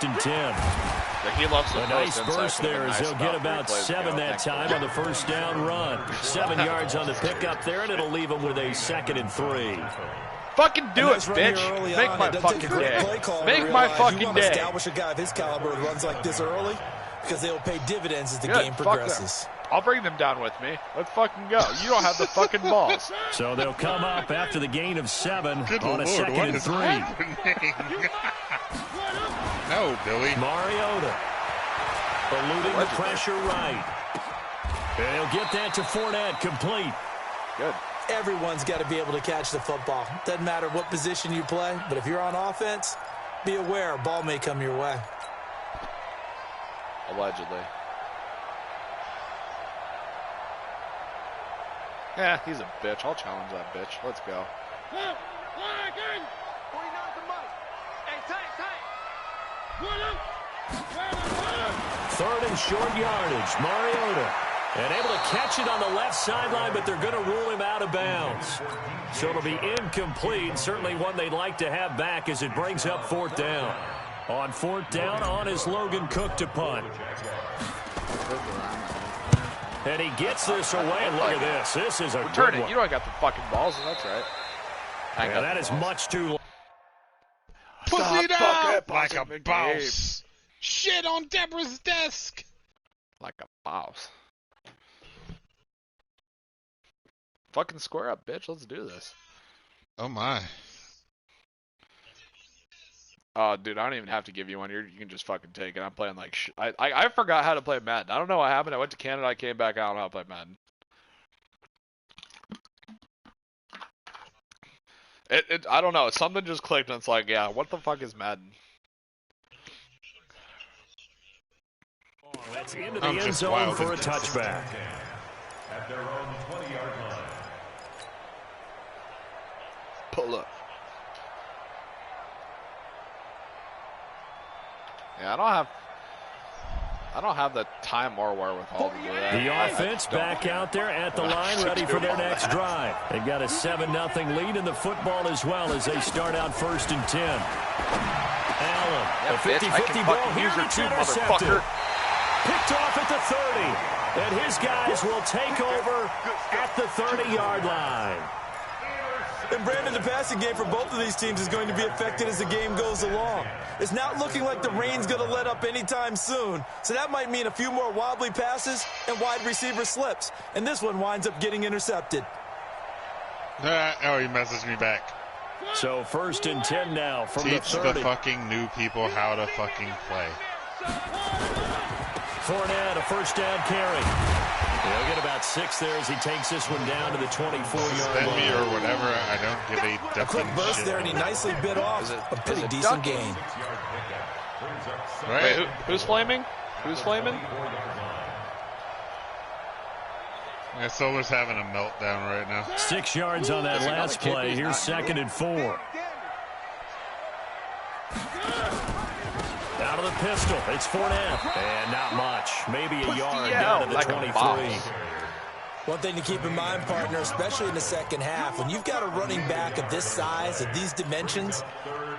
and 10. Yeah, he loves the a nice burst there as they'll get about 7 that time on the first down run. 7 yards on the pickup there, and it'll leave them with a 2nd and 3. Fucking do it, bitch. Make my fucking day. Make my fucking day. Establish a guy of his caliber who runs like this early because they will pay dividends as the game progresses. I'll bring them down with me. Let's fucking go. You don't have the fucking balls. So they'll come up after the gain of 7 Good on a Lord, 2nd and 3. No, Billy. Mariota eluding the pressure right. And he'll get that to Fournette, complete. Good. Everyone's got to be able to catch the football. Doesn't matter what position you play, but if you're on offense, be aware a ball may come your way. Allegedly. Yeah, he's a bitch. I'll challenge that bitch. Let's go. Third and short yardage. Mariota. And able to catch it on the left sideline, but they're going to rule him out of bounds. So it'll be incomplete. Certainly one they'd like to have back as it brings up 4th down. On 4th down, on is Logan Cook to punt. And he gets this away, and look at this. This is a return good it. one. You don't got the fucking balls, that's right. Yeah, that is much too long. Pussy it up like a McGee. boss. Shit on Deborah's desk. Like a boss. Fucking square up, bitch. Let's do this. Oh, my. Oh, dude, I don't even have to give you one. You can just fucking take it. I'm playing like shit. I forgot how to play Madden. I don't know what happened. I went to Canada. I came back. I don't know how to play Madden. I don't know. Something just clicked, and it's like, yeah, what the fuck is Madden? That's into the end zone for a touchback. At their own 20-yard line. Pull up. Yeah, I don't have the time or wherewithal to do that. The offense back out there at the line, ready for their next drive. They've got a 7-0 lead in the football as well as they start out 1st and 10. Allen, a 50-50 ball here, and it's intercepted. Picked off at the 30, and his guys will take over at the 30-yard line. And Brandon, the passing game for both of these teams is going to be affected as the game goes along. It's not looking like the rain's going to let up anytime soon, so that might mean a few more wobbly passes and wide receiver slips, and this one winds up getting intercepted. Oh, he messaged me back. So 1st and 10 now from Teach the 30. the fucking new people how to fucking play. Fournette, a first down carry. He'll get about 6 there as he takes this one down to the 24-yard line. Me or whatever, I don't give a A ducking quick burst shit. there, and he nicely bit off a pretty decent gain. Right? Wait, who's flaming? Who's flaming? Yeah, Solar's having a meltdown right now. 6 yards on that last play. Here's 2nd and 4. Out of the pistol, it's Fournette. And not much. Maybe a yard down to the 23. One thing to keep in mind, partner, especially in the second half, when you've got a running back of this size, of these dimensions,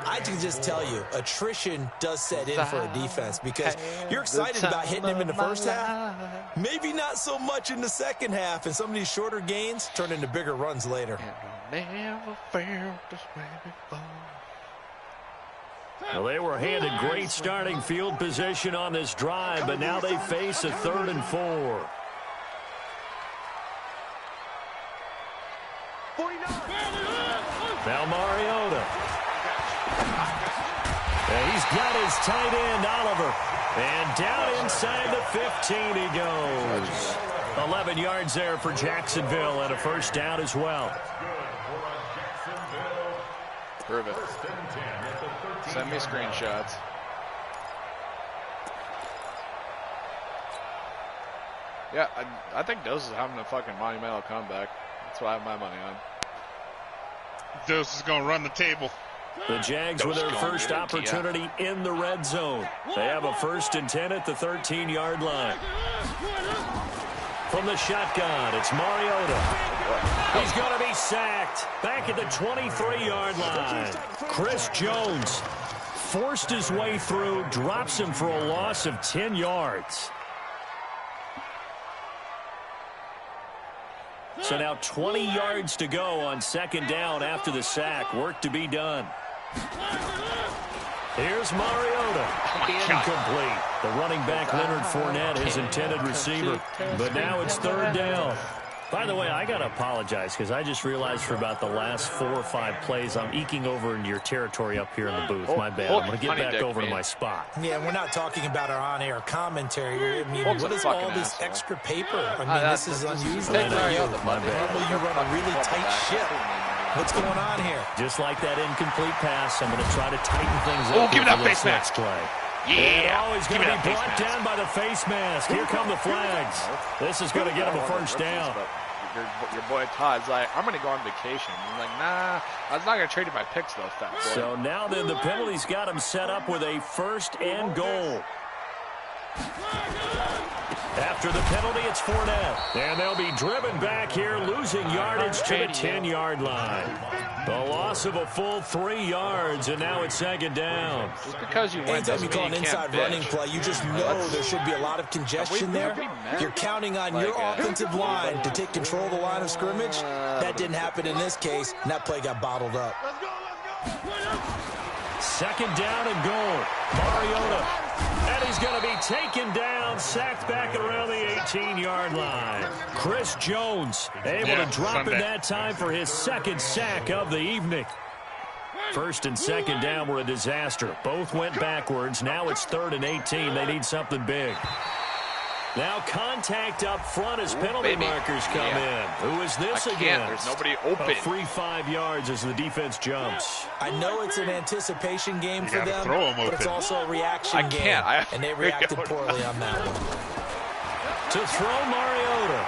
I can just tell you, attrition does set in for a defense because you're excited about hitting him in the first half. Maybe not so much in the second half, and some of these shorter gains turn into bigger runs later. Never felt this way before. Well, they were handed great starting field position on this drive, but now they face a 3rd and 4. Now Mariota. And he's got his tight end, Oliver. And down inside the 15 he goes. 11 yards there for Jacksonville and a first down as well. Prove it. Send me screenshots. Yeah, I think Dose is having a fucking monumental comeback. That's what I have my money on. Dose is going to run the table. The Jags with their first opportunity in the red zone. They have a 1st and 10 at the 13-yard line. From the shotgun, it's Mariota. He's going to be sacked back at the 23-yard line. Chris Jones forced his way through, drops him for a loss of 10 yards. So now 20 yards to go on second down after the sack. Work to be done. Here's Mariota. Incomplete. The running back, Leonard Fournette, his intended receiver. But now it's third down. By the way, I got to apologize because I just realized for about the last 4 or 5 plays, I'm eking over into your territory up here in the booth. My bad. I'm going to get back over to my spot. Yeah, we're not talking about our on-air commentary. I mean, what is all this extra paper? I mean, this is unusual. My bad. Normally you run a really tight ship. What's going on here? Just like that incomplete pass, I'm going to try to tighten things up. Give me that face mask. Play. Yeah. And he's going to be brought down by the face mask. Here come the flags. This is going to get him a first down. Your boy Todd's like, I'm going to go on vacation. I'm like, nah, I was not going to trade you my picks, though, fat boy. So now then the penalty's got him set up with a first and goal. After the penalty, it's Fournette. And they'll be driven back here, losing yardage to the 10-yard line. The loss of a full 3 yards, and now it's second down. Just because you win Anytime doesn't you call mean an you can't inside running bitch. play, you just know there should be a lot of congestion there. You're counting on your offensive line to take control of the line of scrimmage. That didn't happen in this case, and that play got bottled up. Second down and goal. Mariota. And he's going to be taken down, sacked back around the 18-yard line. Chris Jones able to drop in that time for his second sack of the evening. First and second down were a disaster. Both went backwards. Now it's 3rd and 18. They need something big. Now contact up front as penalty markers come in. Who is this again? There's nobody open. A free 5 yards as the defense jumps. I know it's an anticipation game for them, but it's also a reaction game. And they reacted poorly on that one. To throw Mariota.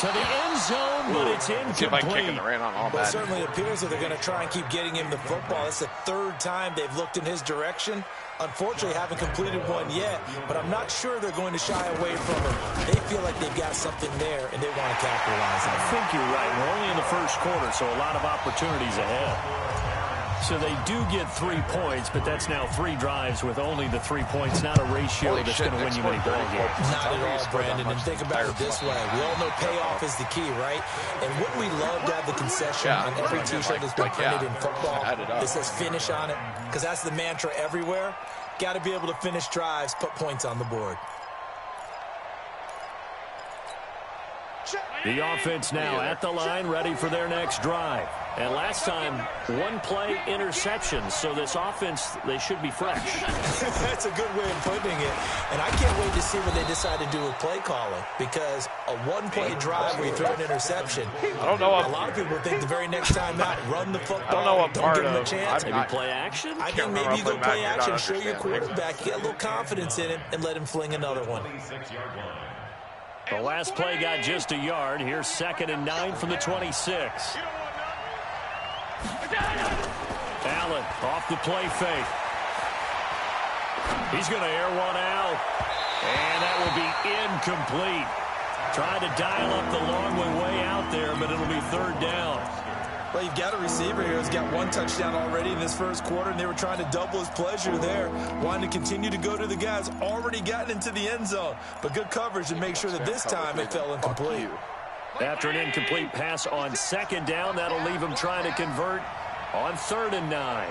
To the end zone, but it's incomplete. See if I can kick in the rain on all Well, it that. certainly appears that they're going to try and keep getting him the football. It's the 3rd time they've looked in his direction. Unfortunately, haven't completed one yet, but I'm not sure they're going to shy away from it. They feel like they've got something there, and they want to capitalize on it. I think you're right. We're only in the first quarter, so a lot of opportunities ahead. So they do get 3 points, but that's now 3 drives with only the 3 points, not a ratio that's going to win you many ball games. Not at all, Brandon. And think about it this way. We all know payoff is the key, right? And wouldn't we love to have the concession on every T-shirt that's been printed in football that says finish on it? Because that's the mantra everywhere. Got to be able to finish drives, put points on the board. The offense now at the line, ready for their next drive. And last time, 1 play interception. So this offense, they should be fresh. That's a good way of putting it. And I can't wait to see what they decide to do with play calling. Because a 1-play drive where you throw an interception, I don't know. a lot of people think the very next time out, run the football. I don't know what part give them a of. chance. Maybe play action? I think maybe you go play action, show your quarterback, get a little confidence in him, and let him fling another one. The last play got just a yard. Here's 2nd and 9 from the 26. Allen off the play fake. He's going to air one out. And that will be incomplete. Trying to dial up the long way out there, but it'll be 3rd down. Well, you've got a receiver here who's got 1 touchdown already in this first quarter, and they were trying to double his pleasure there, wanting to continue to go to the guys already gotten into the end zone. But good coverage to make sure that this time it fell incomplete. After an incomplete pass on 2nd down, that'll leave him trying to convert on 3rd and 9.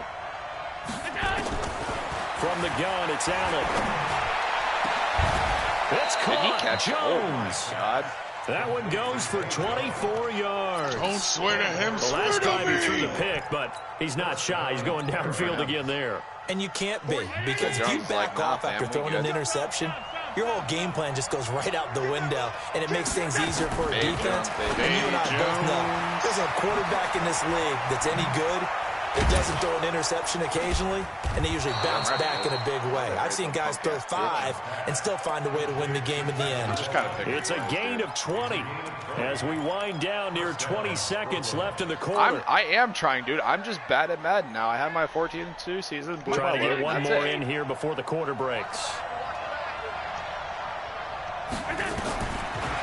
From the gun, it's Allen. It's caught. Jones. God. That one goes for 24 yards. Don't swear to him. The last time he threw the pick, but he's not shy. He's going downfield again there. And you can't be, because if you back off after throwing an interception, your whole game plan just goes right out the window, and it makes things easier for a defense. And you and I both know there's a quarterback in this league that's any good that doesn't throw an interception occasionally, and they usually bounce back in a big way. I've seen guys throw 5 and still find a way to win the game in the end. It's a gain of 20 as we wind down near 20 seconds left in the quarter. I am trying, dude. I'm just bad at Madden now. I have my 14-2 season. Trying to get one more in here before the quarter breaks.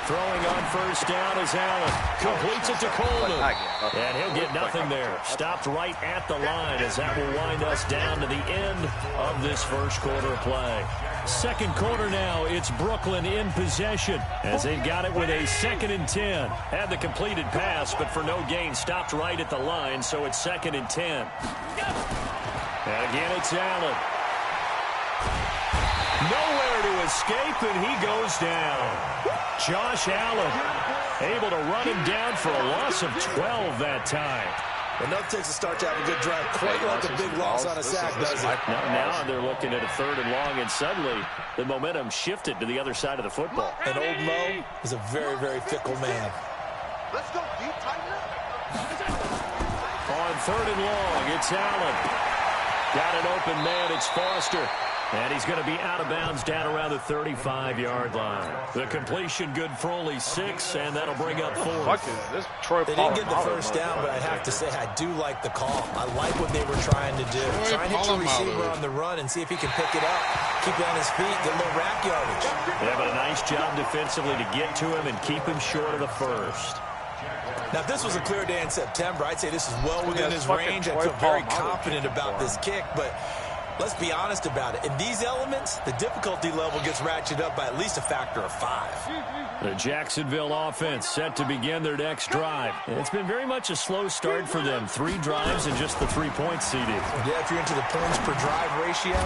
Throwing on first down is Allen. Completes it to Coleman. And he'll get nothing there. Stopped right at the line as that will wind us down to the end of this first quarter play. Second quarter now, it's Brooklyn in possession as they've got it with a 2nd and 10. Had the completed pass, but for no gain, stopped right at the line, so it's 2nd and 10. And again, it's Allen. Nowhere to escape, and he goes down. Josh Allen able to run him down for a loss of 12 that time. Enough takes a start to have a good drive. Quite like a big loss on a sack, does it? Now they're looking at a 3rd and long, and suddenly the momentum shifted to the other side of the football. And old Mo is a very, very fickle man. Let's go deep, tighten up. On 3rd and long, it's Allen. Got an open man, it's Foster. And he's going to be out of bounds down around the 35-yard line. The completion good for only 6, and that'll bring up 4. Fuck is this Troy They didn't get the first down, but I have to say I do like the call. I like what they were trying to do. Try and hit your receiver on the run and see if he can pick it up. Keep it on his feet, get a little rack yardage. Yeah, but a nice job defensively to get to him and keep him short of the first. Now, if this was a clear day in September, I'd say this is well within his range. I feel very confident about this kick, but let's be honest about it. In these elements, the difficulty level gets ratcheted up by at least a factor of 5. The Jacksonville offense set to begin their next drive. It's been very much a slow start for them. 3 drives and just the 3 points seeded. Yeah, if you're into the points per drive ratio,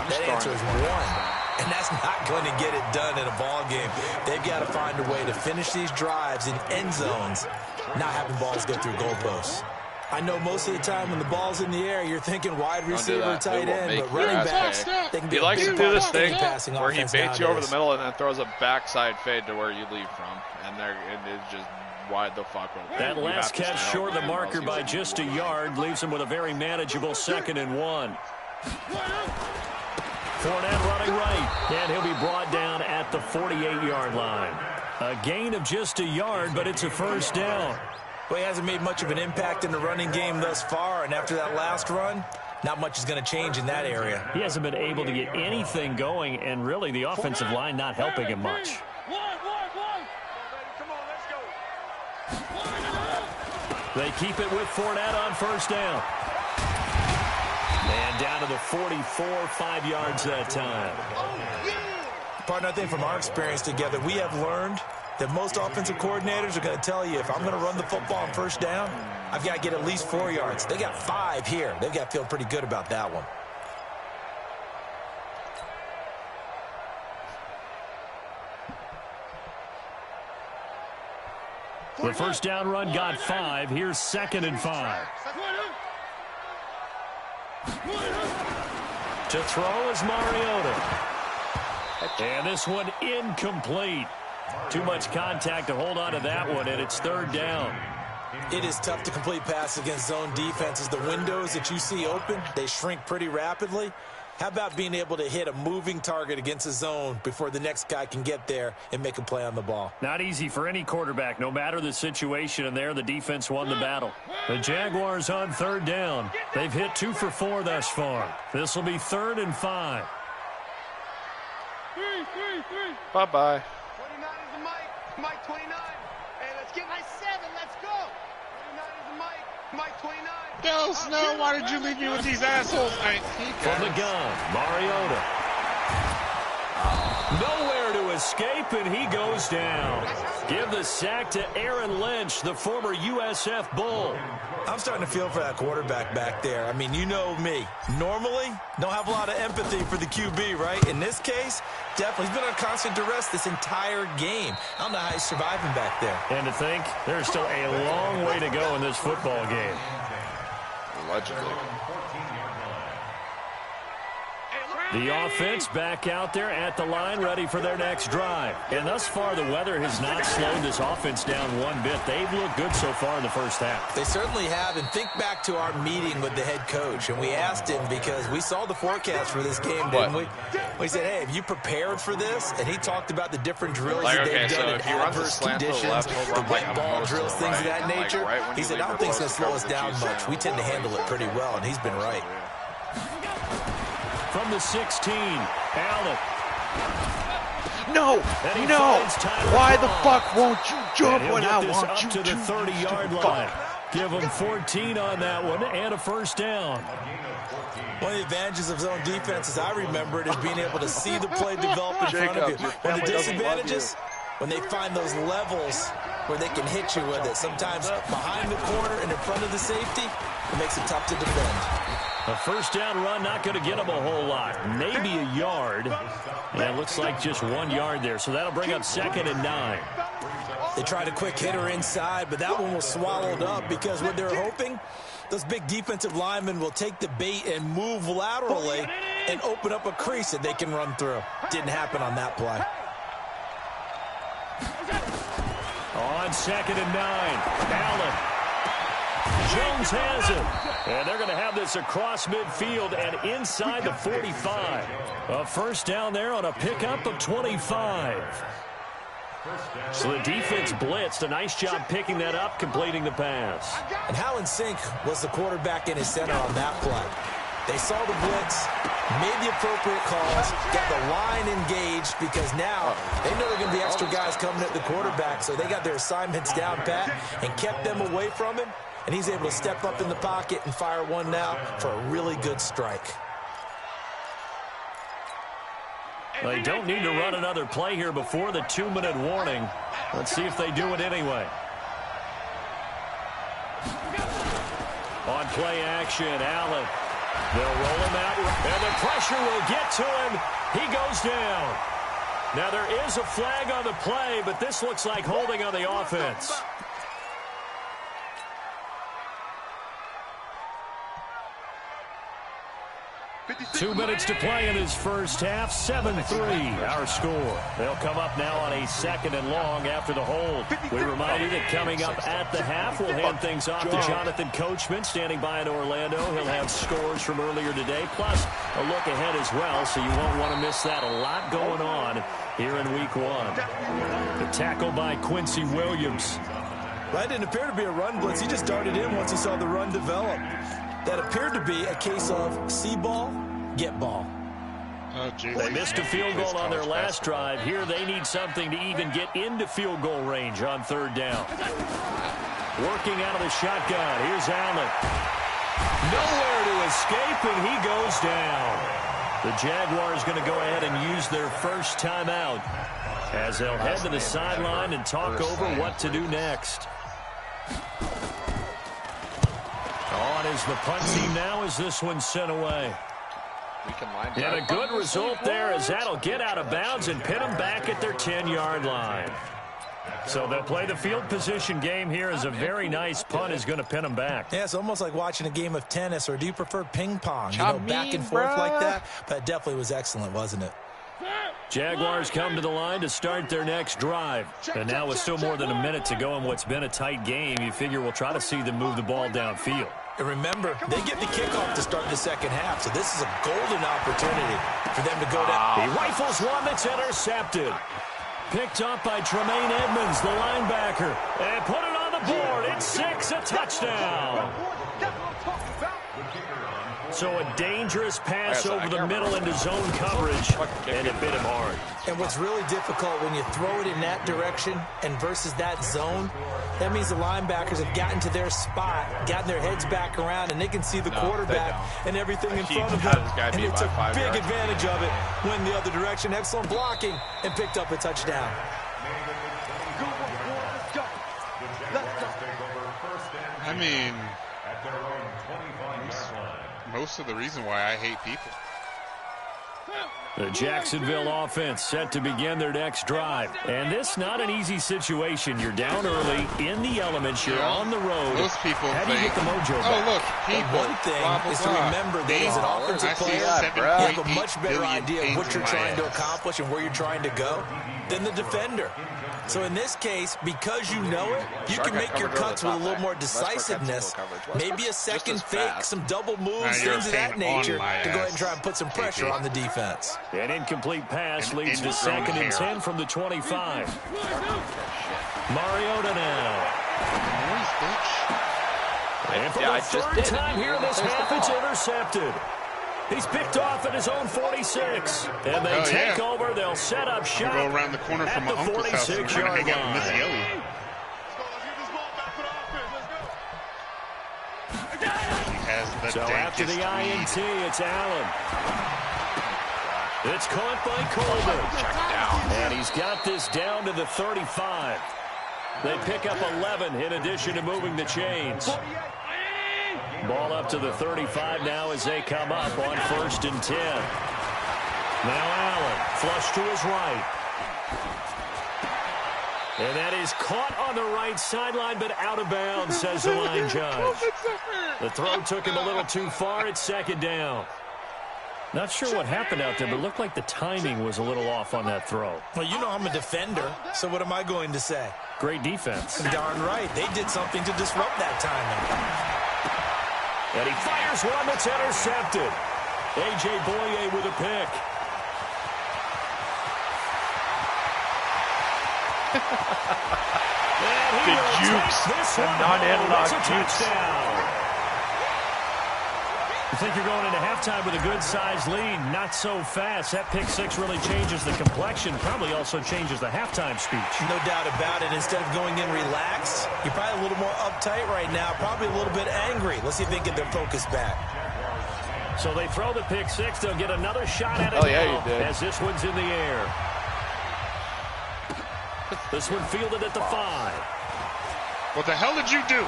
that answer is 1. And that's not going to get it done in a ball game. They've got to find a way to finish these drives in end zones, not having balls go through goalposts. I know most of the time when the ball's in the air, you're thinking wide receiver, tight end, but running backs, they can be he likes to do this thing where he baits you over the nowadays. middle and then throws a backside fade to where you leave from, and it's just wide the fuck open. That last catch short of the marker by just a yard leaves him with a very manageable 2nd and 1. Fournette running right, and he'll be brought down at the 48-yard line. A gain of just a yard, but it's a first down. Well, he hasn't made much of an impact in the running game thus far, and after that last run, not much is going to change in that area. He hasn't been able to get anything going, and really the offensive line not helping him much. They keep it with Fournette on first down. And down to the 44, 5 yards that time. Partner, I think from our experience together, we have learned that most offensive coordinators are going to tell you, if I'm going to run the football on first down, I've got to get at least 4 yards. They got 5 here. They've got to feel pretty good about that one. The first down run got 5. Here's 2nd and 5. To throw is Mariota. And this one incomplete. Too much contact to hold on to that one, and it's 3rd down. It is tough to complete passes against zone defenses. The windows that you see open, they shrink pretty rapidly. How about being able to hit a moving target against a zone before the next guy can get there and make a play on the ball? Not easy for any quarterback, no matter the situation, and there the defense won the battle. The Jaguars on 3rd down. They've hit 2 for 4 thus far. This will be 3rd and 5. Bye-bye. 29 is the mic. Mike 29. Hey, let's get my 7. Let's go. 29 is the mic. Mike 29. Bill Snow, why did you leave me with these assholes? From the gun, Mariota. Nowhere to escape, and he goes down. Give the sack to Aaron Lynch, the former USF Bull. I'm starting to feel for that quarterback back there. I mean, you know me. Normally, don't have a lot of empathy for the QB, right? In this case, definitely. He's been on constant duress this entire game. I don't know how he's surviving back there. And to think, there's still a long way to go in this football game. Allegedly. The offense back out there at the line, ready for their next drive. And thus far, the weather has not slowed this offense down one bit. They've looked good so far in the first half. They certainly have. And think back to our meeting with the head coach. And we asked him, because we saw the forecast for this game, didn't we? We said, hey, have you prepared for this? And he talked about the different drills that they've done in adverse conditions, the wet ball drills, things of that nature. He said, I don't think it's going to slow us down much. We tend to handle it pretty well, and he's been right. From the 16, Allen. No! No! Why the fuck won't you jump when I want you to the 30-yard line? Give them 14 on that one and a first down. One of the advantages of zone defense, as I remember it, is being able to see the play develop in front of you. One of the disadvantages, when they find those levels where they can hit you with it, sometimes behind the corner and in front of the safety, it makes it tough to defend. A first down run, not going to get them a whole lot. Maybe a yard. And it looks like just 1 yard there. So that'll bring up 2nd and 9. They tried a quick hitter inside, but that one was swallowed up because what they're hoping, those big defensive linemen will take the bait and move laterally and open up a crease that they can run through. Didn't happen on that play. On 2nd and 9, Allen. Jones has it. And they're going to have this across midfield and inside the 45. A first down there on a pickup of 25. So the defense blitzed. A nice job picking that up, completing the pass. And how in sync was the quarterback in his center on that play? They saw the blitz, made the appropriate calls, got the line engaged because now they know they're going to be extra guys coming at the quarterback, so they got their assignments down pat and kept them away from him, and he's able to step up in the pocket and fire one now for a really good strike. They don't need to run another play here before the 2-minute warning. Let's see if they do it anyway. On play action, Allen. They'll roll him out, and the pressure will get to him. He goes down. Now, there is a flag on the play, but this looks like holding on the offense. Two minutes to play in his first half, 7-3, our score. They'll come up now on a 2nd and long after the hold. We remind you that coming up at the half, we'll hand things off to Jonathan Coachman, standing by in Orlando. He'll have scores from earlier today, plus a look ahead as well, so you won't want to miss that. A lot going on here in Week 1. The tackle by Quincy Williams. That didn't appear to be a run blitz. He just darted in once he saw the run develop. That appeared to be a case of see ball, get ball. Oh, gee, they missed a field goal on their last drive. Here they need something to even get into field goal range on 3rd down. Working out of the shotgun. Here's Allen. Nowhere to escape, and he goes down. The Jaguars going to go ahead and use their first timeout as they'll head to the sideline and talk over what to do next. On is the punt team now as this one's sent away. And a good result there as that'll get out of bounds and pin them back at their 10-yard line. So they'll play the field position game here as a very nice punt is going to pin them back. Yeah, it's almost like watching a game of tennis, or do you prefer ping pong? You know, back and forth like that? That definitely was excellent, wasn't it? Jaguars come to the line to start their next drive. And now with still more than a minute to go in what's been a tight game, you figure we'll try to see them move the ball downfield. And remember, they get the kickoff to start the second half, so this is a golden opportunity for them to go down. He rifles one that's intercepted. Picked up by Tremaine Edmonds, the linebacker. And put it on the board. It's 6, a touchdown. So a dangerous pass over the middle into zone coverage, and it bit him hard. And what's really difficult when you throw it in that direction and versus that zone, that means the linebackers have gotten to their spot, gotten their heads back around, and they can see the quarterback and everything in front of them. And they took big advantage of it. Went the other direction, excellent blocking, and picked up a touchdown. I mean, most of the reason why I hate people. The Jacksonville offense set to begin their next drive. And this not an easy situation. You're down early, in the elements, you're on the road. Most people How do you think, get the mojo back? oh, look, people, One thing blah, blah, is to blah. remember that as an offensive player, you have a much better idea of what you're trying to accomplish and where you're trying to go than the defender. So in this case, because you know it, you can make your cuts with a little more decisiveness. Maybe a second fake, some double moves, things of that nature to go ahead and try and put some pressure on the defense. An incomplete pass leads to 2nd and 10 from the 25. Mariota now. And for the third time here in this half, it's intercepted. He's picked off at his own 46. And they take over. They'll set up shop. Go around the corner from my uncle's house and we're going to hang out with Miss Yelly. So after the INT, it's Allen. It's caught by Coleman. And he's got this down to the 35. They pick up 11 in addition to moving the chains. Ball up to the 35 now as they come up on 1st and 10. Now Allen, flush to his right. And that is caught on the right sideline, but out of bounds, says the line judge. The throw took him a little too far. It's 2nd down. Not sure what happened out there, but it looked like the timing was a little off on that throw. Well, you know I'm a defender, so what am I going to say? Great defense. Darn right. They did something to disrupt that timing. And he fires one that's intercepted. A.J. Boye with a pick. Big jukes. Non-analog jukes. You think you're going into halftime with a good-sized lead. Not so fast. That pick six really changes the complexion. Probably also changes the halftime speech. No doubt about it. Instead of going in relaxed, you're probably a little more uptight right now. Probably a little bit angry. Let's see if they get their focus back. So they throw the pick six. They'll get another shot at it as this one's in the air. This one fielded at the 5. What the hell did you do?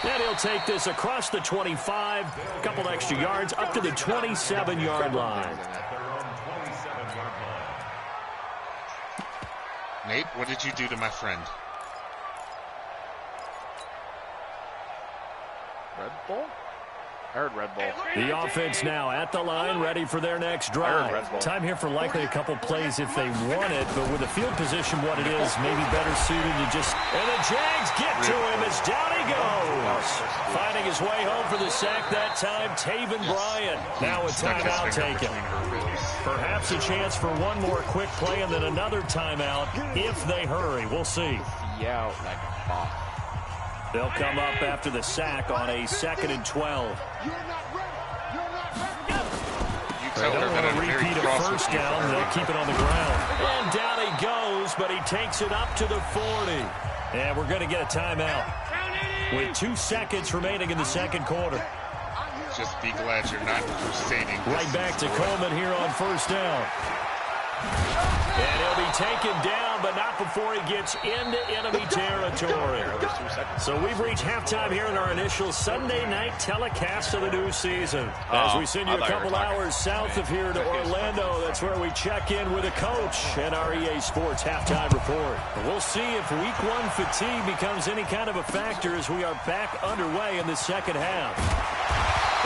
And he'll take this across the 25, a couple extra yards, up to the 27-yard line. Nate, what did you do to my friend? Red Bull? I heard Red Bull. The offense now at the line, ready for their next drive. Time here for likely a couple plays if they want it, but with the field position what it is, maybe better suited to just... And the Jags get to him as down he goes. Finding his way home for the sack that time, Taven Bryan. Now a timeout taken. Perhaps a chance for one more quick play and then another timeout if they hurry. We'll see. Yeah, like a ball. They'll come up after the sack on a 2nd and 12. They don't want to repeat a first down. They'll keep it on the ground. And down he goes, but he takes it up to the 40. And we're going to get a timeout with 2 seconds remaining in the second quarter. Just be glad you're not crusading. Right back to Coleman here on first down. And he'll be taken down, but not before he gets into enemy territory. So we've reached halftime here in our initial Sunday night telecast of the new season. As we send you a couple hours south of here to Orlando, that's where we check in with a coach and our EA Sports halftime report. We'll see if week 1 fatigue becomes any kind of a factor as we are back underway in the second half.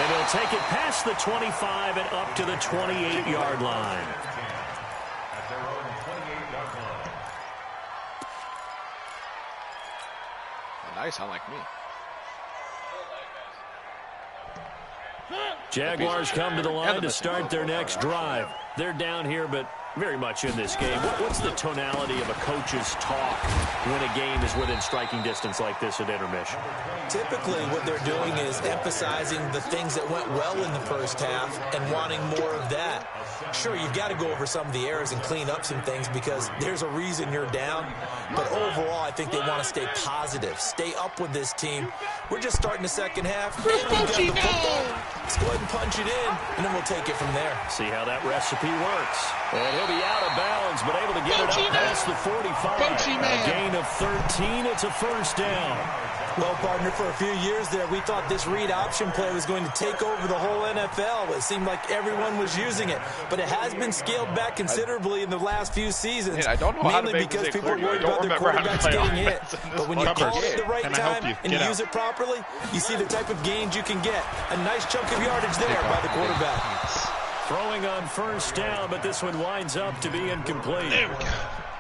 And he'll take it past the 25 and up to the 28-yard line. Nice, sound like me. Jaguars come to the line to start their next drive. They're down here, but very much in this game. What's the tonality of a coach's talk when a game is within striking distance like this at intermission? Typically, what they're doing is emphasizing the things that went well in the first half and wanting more of that. Sure, you've got to go over some of the errors and clean up some things because there's a reason you're down. But overall, I think they want to stay positive, stay up with this team. We're just starting the second half. And we've got the football. Let's go ahead and punch it in, and then we'll take it from there. See how that recipe works. And he'll be out of bounds, but able to get it up past the 45. A gain of 13. It's a first down. Well, partner, for a few years there, we thought this read option play was going to take over the whole NFL. It seemed like everyone was using it, but it has been scaled back considerably in the last few seasons. I don't know how to mainly because people are worried about their quarterbacks getting hit. But when you call it at the right time and use it properly, you see the type of gains you can get. A nice chunk of yardage there by the quarterback. Throwing on first down, but this one winds up to be incomplete.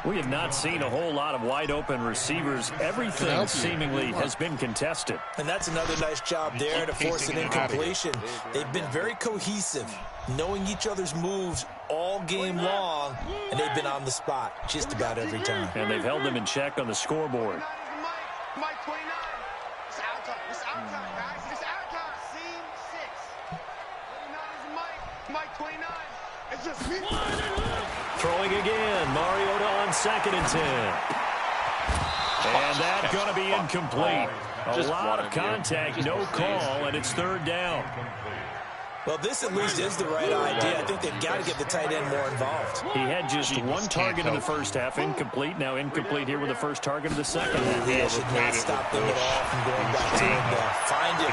We have not seen a whole lot of wide-open receivers. Everything seemingly has been contested. And that's another nice job there to force an incompletion. They've been very cohesive, knowing each other's moves all game long, and they've been on the spot just about every time. And they've held them in check on the scoreboard. Mike 29. It's out time. It's out time, guys. It's out time. Scene 6. 29 29. It's just me. Throwing again. Mariota on 2nd and 10. And that's going to be incomplete. A lot of contact, no call, and it's 3rd down. Well, this at least is the right idea. I think they've got to get the tight end more involved. He had just one target in the first half, incomplete. Now incomplete here with the first target of the second half. Yeah, should not stop them at all from going back to him. Find him.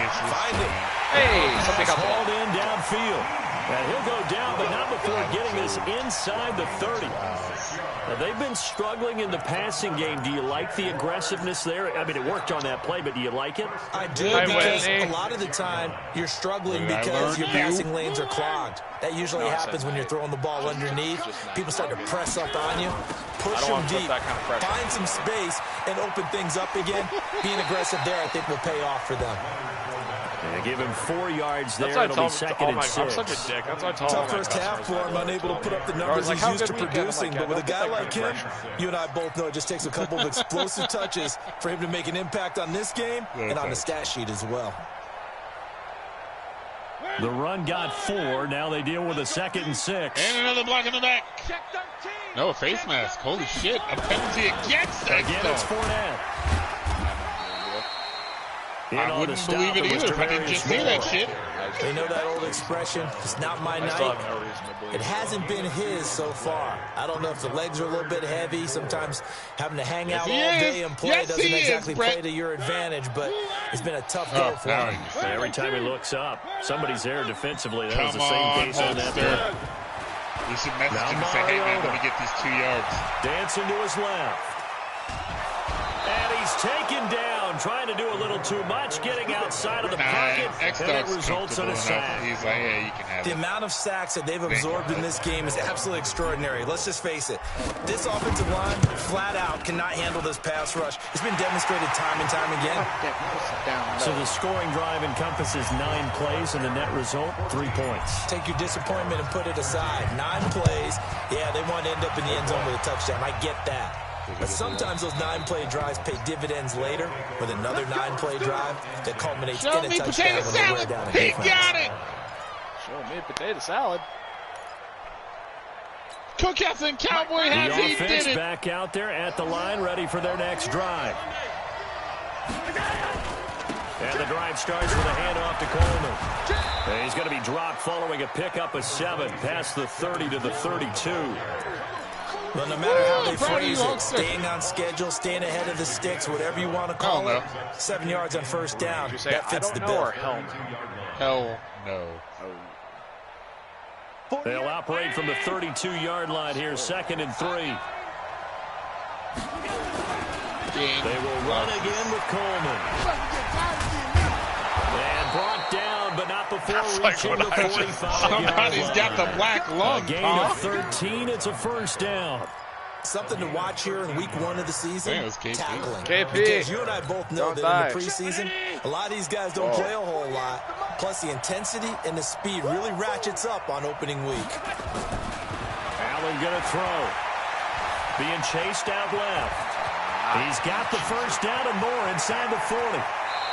Hey, something got hauled in downfield. And he'll go down, but not before getting this inside the 30. Now, they've been struggling in the passing game. Do you like the aggressiveness there? I mean, it worked on that play, but do you like it? I do, because a lot of the time you're struggling because your passing lanes are clogged. That usually happens when you're throwing the ball underneath. People start to press up on you. Push them deep. Find some space and open things up again. Being aggressive there, I think, will pay off for them. And give him 4 yards there. It'll be 2nd and 6. I'm such a dick. That's what I told him. Tough first half for him, unable to put up the numbers he's used to producing. But with a guy like him, you and I both know it just takes a couple of explosive touches for him to make an impact on this game and on the stat sheet as well. The run got 4. Now they deal with a 2nd and 6. And another block in the back. No, a face mask. Holy shit. A penalty against that. Again, it's Fournette. I wouldn't believe it either if I didn't just see that shit. They know that old expression, it's not my night. It hasn't been his so far. I don't know if the legs are a little bit heavy. Sometimes having to hang out all day and play doesn't exactly play to your advantage, but it's been a tough go for him. Every time he looks up, somebody's there defensively. That was the same case on that play. You should message him and say, hey, man, let me get these 2 yards. Dancing to his left. And he's taken down, trying to do a little too much, getting outside of the pocket, and it results in a sack. He's like, yeah, you can have the amount of sacks that they've absorbed in this game is absolutely extraordinary. Let's just face it. This offensive line, flat out, cannot handle this pass rush. It's been demonstrated time and time again. So the scoring drive encompasses 9 plays, and the net result, 3 points. Take your disappointment and put it aside. 9 plays. Yeah, they want to end up in the end zone with a touchdown. I get that. But sometimes those 9-play drives pay dividends later with another 9-play drive that culminates in a touchdown when they wear down a defense. He got it! Show me potato salad. Cookouts and Cowboy has the he offense did it. back out there at the line, ready for their next drive. And the drive starts with a handoff to Coleman. And he's going to be dropped following a pickup of 7 past the 30 to the 32. Well, no matter how they phrase it, staying on schedule, staying ahead of the sticks, whatever you want to call it, 7 yards on first down, that fits the bill. Hell no. They'll operate from the 32-yard line here, 2nd and 3. They will run again with Coleman. And brought down, but not before reaching the 45-yard line. Somebody's got the black lung. A gain of 13, it's a first down. Something to watch here in week 1 of the season, tackling. KP. Because you and I both know that in the preseason, a lot of these guys don't play a whole lot. Plus, the intensity and the speed really ratchets up on opening week. Allen going to throw. Being chased out left. He's got the first down and more inside the 40.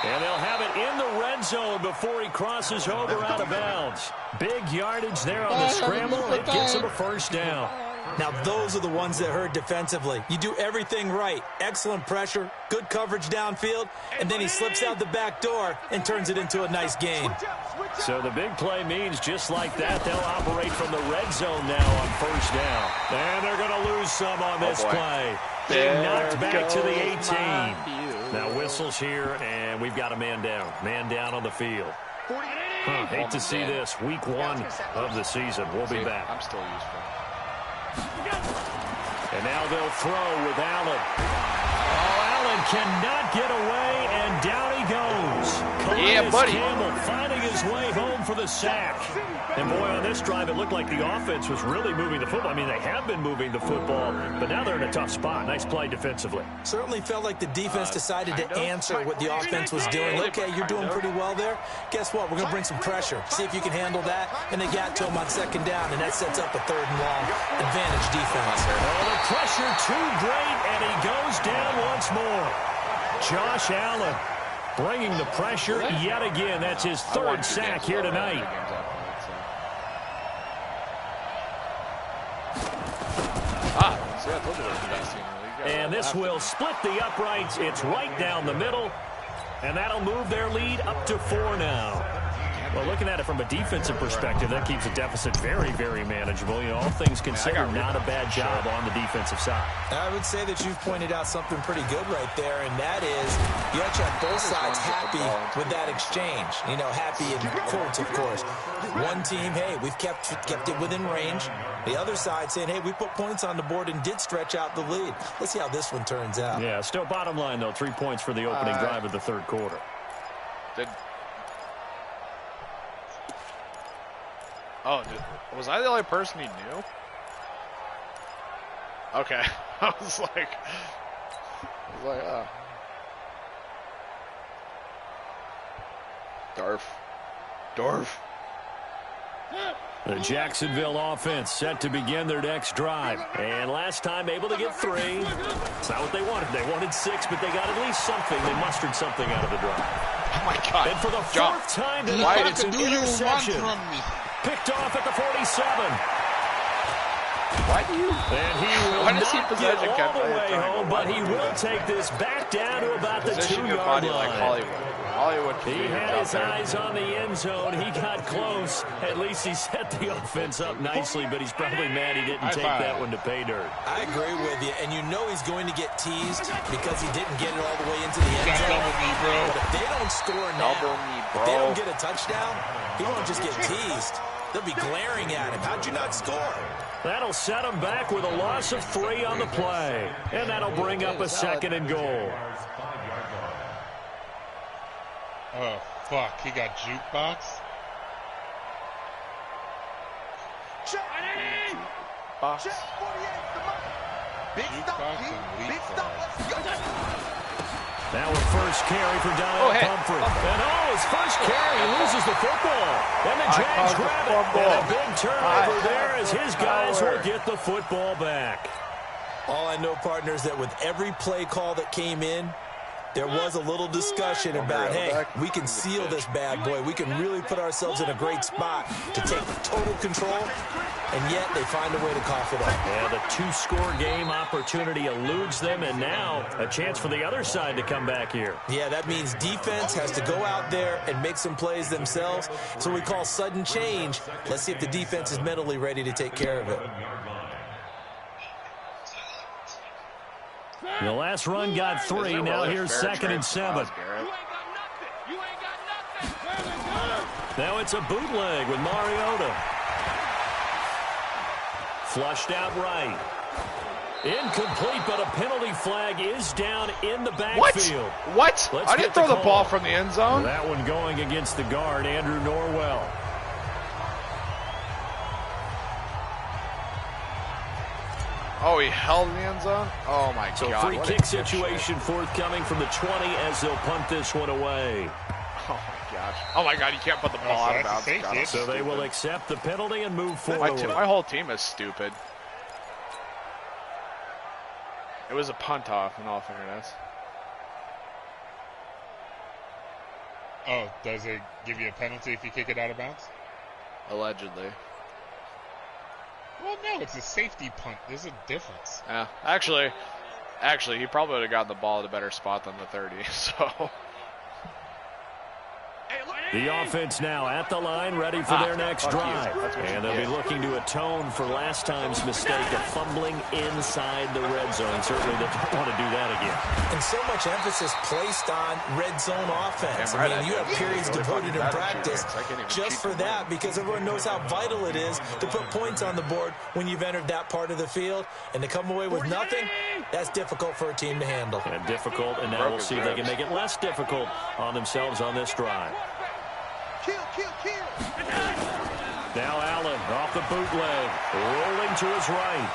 And they'll have it in the red zone before he crosses over out of bounds. Big yardage there on the scramble. It gets him a first down. Now, those are the ones that hurt defensively. You do everything right. Excellent pressure, good coverage downfield, and then he slips out the back door and turns it into a nice gain. So the big play means just like that, they'll operate from the red zone now on first down. And they're going to lose some on this play. Being knocked back to the 18. Now whistles here, and we've got a man down. Man down on the field. Hate to see this. Week 1 of the season. We'll be back. I'm still useful. And now they'll throw with Allen. Oh, Allen cannot get away, and down he goes. Yeah, buddy. Campbell finding his way home for the sack. And boy, on this drive, it looked like the offense was really moving the football. I mean, they have been moving the football, but now they're in a tough spot. Nice play defensively. Certainly felt like the defense decided to answer what the offense was doing. Okay, you're doing pretty well there. Guess what? We're going to bring some pressure. See if you can handle that. And they got to him on second down, and that sets up a 3rd and long. Advantage defense. Oh, the pressure too great, and he goes down once more. Josh Allen bringing the pressure yet again. That's his 3rd sack here tonight. See, I told you they were the best team in the league. And this will split the uprights. It's right down the middle. And that'll move their lead up to 4 now. Well, looking at it from a defensive perspective, that keeps the deficit very, very manageable. You know, all things considered, not a bad job on the defensive side. I would say that you've pointed out something pretty good right there, and that is you actually have both sides happy with that exchange. You know, happy in quotes, of course. One team, hey, we've kept it within range. The other side saying, hey, we put points on the board and did stretch out the lead. Let's see how this one turns out. Yeah, still bottom line, though, 3 points for the opening drive of the third quarter. Oh, dude, was I the only person he knew? Okay, I was like, Dorf. The Jacksonville offense set to begin their next drive. And last time able to get 3. It's not what they wanted. They wanted 6, but they got at least something. They mustered something out of the drive. Oh, my God. And for the 4th time tonight, it's an interception. Picked off at the 47. Why do you? And he will not get all the way home, but he will take this back down to about the 2-yard line. Like Hollywood. He had his eyes on the end zone. He got close. At least he set the offense up nicely, but he's probably mad he didn't take that one to pay dirt. I agree with you, and you know he's going to get teased because he didn't get it all the way into the end zone. Double me, bro. But if they don't score now, if they don't get a touchdown, he won't just get teased. They'll be glaring at him. How'd you not score? That'll set him back with a loss of 3 on the play. And that'll bring up a 2nd and goal. Oh, fuck. He got jukebox? Check 48, the money. Big stop, Pete. Big stop. Let's go. Now a first carry for Donald Humphrey. And his first carry, he loses the football. And the Jags grab it. And a big turnover there as his guys will get the football back. All I know, partners, that with every play call that came in, there was a little discussion about, hey, we can seal this bad boy. We can really put ourselves in a great spot to take total control, and yet they find a way to cough it up. Yeah, the 2-score game opportunity eludes them, and now a chance for the other side to come back here. Yeah, that means defense has to go out there and make some plays themselves. So we call sudden change. Let's see if the defense is mentally ready to take care of it. The last run got 3. Now here's 2nd and 7. Now it's a bootleg with Mariota. Flushed out right. Incomplete, but a penalty flag is down in the backfield. What? I didn't throw the ball from the end zone. That one going against the guard, Andrew Norwell. Oh, he held in the end zone? Oh, my God. So free kick situation forthcoming from the 20 as they'll punt this one away. Oh, my gosh. Oh, my God, you can't put the ball out of bounds. So they will accept the penalty and move forward. My whole team is stupid. It was a punt off in all fairness. Oh, does it give you a penalty if you kick it out of bounds? Allegedly. Well, no, it's a safety punt. There's a difference. Yeah, actually, he probably would have gotten the ball at a better spot than the 30, so. The offense now at the line, ready for their next drive. And they'll be looking to atone for last time's mistake of fumbling inside the red zone. Certainly they don't want to do that again. And so much emphasis placed on red zone offense. I mean, you have periods devoted in practice just for that because everyone knows how vital it is to put points on the board when you've entered that part of the field. And to come away with nothing, that's difficult for a team to handle. And difficult, and now we'll see if they can make it less difficult on themselves on this drive. Now Allen off the bootleg, rolling to his right.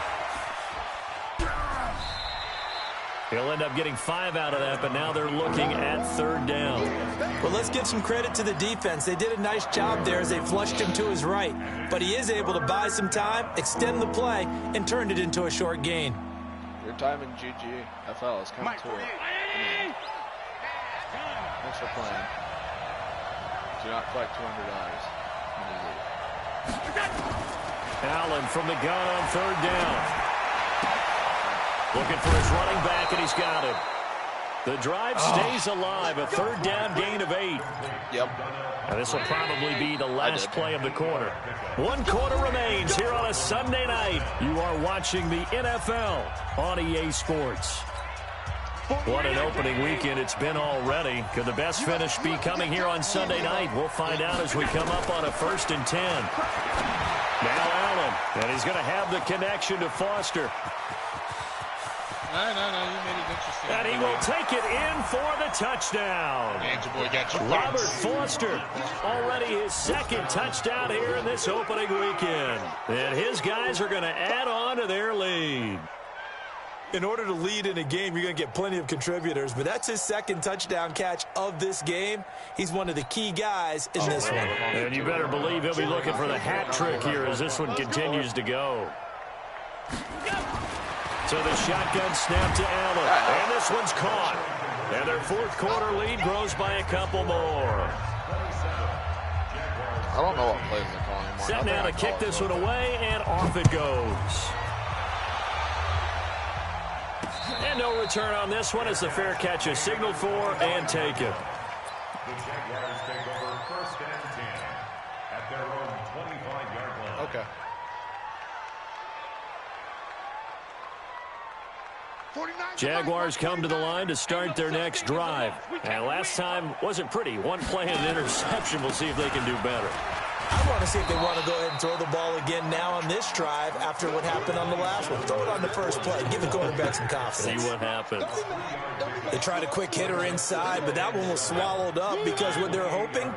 He'll end up getting 5 out of that, but now they're looking at 3rd down. Well, let's give some credit to the defense. They did a nice job there as they flushed him to his right. But he is able to buy some time, extend the play, and turned it into a short gain. Your time in GGFL is coming to it. Thanks for playing. Do not collect $200. Allen from the gun on 3rd down. Looking for his running back, and he's got it. The drive stays alive, a 3rd down gain of 8. Yep. And this will probably be the last play of the quarter. 1 quarter remains here on a Sunday night. You are watching the NFL on EA Sports. What an opening weekend it's been already. Could the best finish be coming here on Sunday night? We'll find out as we come up on a 1st and 10. Now Allen, and he's going to have the connection to Foster. No, you made it interesting. And he will take it in for the touchdown. Angel boy got your Robert box. Foster, already his 2nd touchdown here in this opening weekend. And his guys are going to add on to their lead. In order to lead in a game, you're going to get plenty of contributors, but that's his 2nd touchdown catch of this game. He's one of the key guys in this one. And you better believe he'll be looking for the hat trick here as this one continues to go. So the shotgun snap to Allen, and this one's caught. And their 4th quarter lead grows by a couple more. I don't know what plays they're calling anymore. Set now to kick this one away, and off it goes. And no return on this one as the fair catch is signaled for and taken. The Jaguars take over 1st and 10 at their own 25-yard line. Okay. Jaguars come to the line to start their next drive. And last time wasn't pretty. 1 play and an interception. We'll see if they can do better. I want to see if they want to go ahead and throw the ball again now on this drive after what happened on the last one. Throw it on the first play. Give the quarterback some confidence. See what happens. They tried a quick hitter inside, but that one was swallowed up because what they're hoping,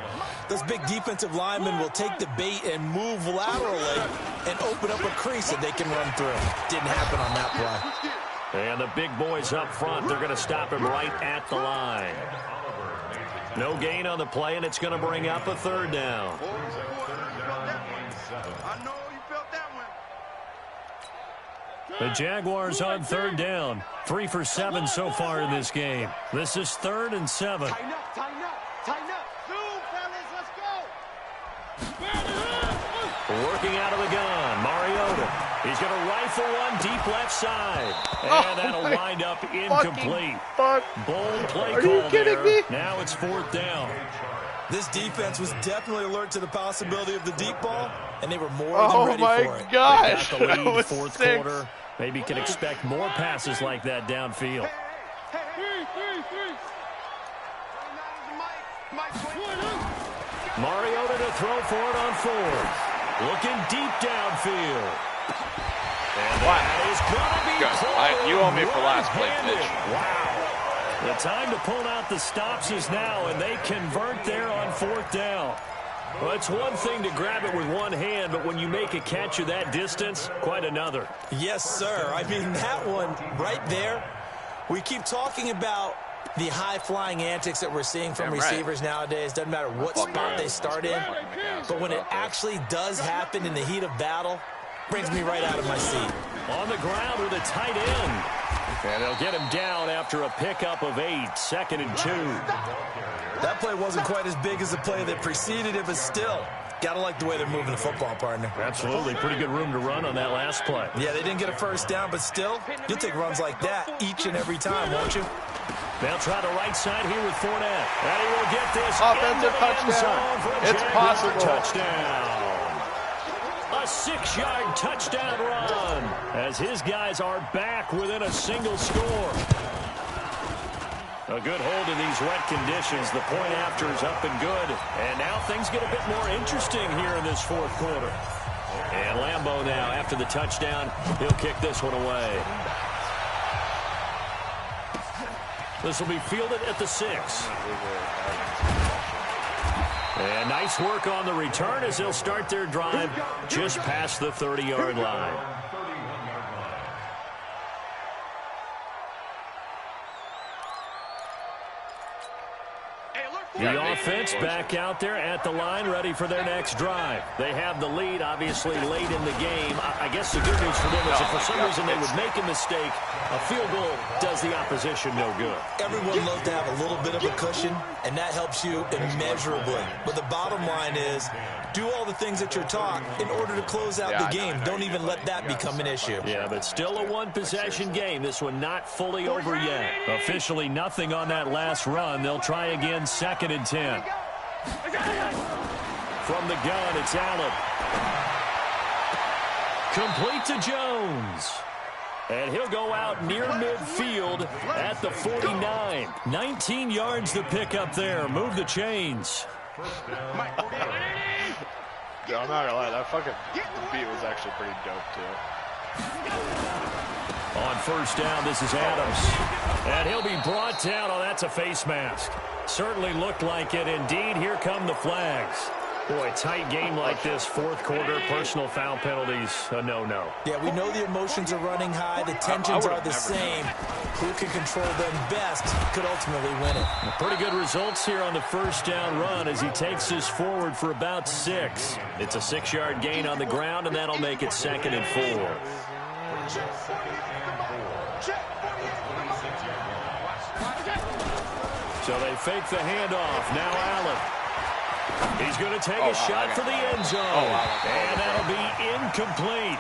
those big defensive linemen will take the bait and move laterally and open up a crease that they can run through. Didn't happen on that play. And the big boys up front, they're going to stop him right at the line. No gain on the play, and it's going to bring up a 3rd down. I know you felt that one. The Jaguars on 3rd down. 3 for 7 so far in this game. This is 3rd and 7. Tighten up, tighten up, tighten up. Zoom, fellas, let's go. Working out of the gun, Mariota. He's going to rifle one deep left side. And that'll wind up incomplete. Bold play call there. Now it's 4th down. This defense was definitely alert to the possibility of the deep ball, and they were more than ready for it. Oh, my gosh. They got the That lead, was 4th sick. quarter. Maybe can expect more passes like that downfield. Mariota to throw for it on 4th. Looking deep downfield. And that is going to be Good. You owe me for last play pitch. Wow. The time to pull out the stops is now, and they convert there on 4th down. Well, it's one thing to grab it with one hand, but when you make a catch of that distance, quite another. Yes, sir. I mean, that one right there, we keep talking about the high-flying antics that we're seeing from receivers nowadays. Doesn't matter what spot they start in, but when it actually does happen in the heat of battle, brings me right out of my seat. On the ground with a tight end. And they'll get him down after a pickup of 8, 2nd and 2. That play wasn't quite as big as the play that preceded it, but still, gotta like the way they're moving the football, partner. Absolutely. Pretty good room to run on that last play. Yeah, they didn't get a 1st down, but still, you'll take runs like that each and every time, won't you? They'll try the right side here with Fournette. And he will get this offensive touchdown. It's possible. Touchdown. A 6-yard touchdown run as his guys are back within a single score. A good hold in these wet conditions. The point after is up and good. And now things get a bit more interesting here in this 4th quarter. And Lambeau now, after the touchdown, he'll kick this one away. This will be fielded at the 6. And nice work on the return as they'll start their drive just past the 30-yard line. Hey, alert The offense back out there at the line, ready for their next drive. They have the lead, obviously, late in the game. I guess the good news for them is if for some reason they would make a mistake, a field goal does the opposition no good. Everyone loves to have a little bit of a cushion, and that helps you immeasurably. But the bottom line is, do all the things that you're taught in order to close out the game. Don't even let that become an issue. Yeah, but still a one-possession game. This one not fully over yet. Officially nothing on that last run. They'll try again, 2nd and 10. From the gun, it's Allen. Complete to Jones. And he'll go out near midfield at the 49. 19 yards to pick up there. Move the chains. Dude, I'm not gonna lie, that fucking beat was actually pretty dope, too. On 1st down, this is Adams. And he'll be brought down. Oh, that's a face mask. Certainly looked like it. Indeed, here come the flags. Boy, tight game like this, 4th quarter, personal foul penalties, a no-no. Yeah, we know the emotions are running high. The tensions are the same. Who can control them best could ultimately win it. Pretty good results here on the 1st down run as he takes this forward for about 6. It's a 6-yard gain on the ground, and that'll make it 2nd and 4. So they fake the handoff. Now Allen. He's going to take a shot for the end zone. And that'll be incomplete.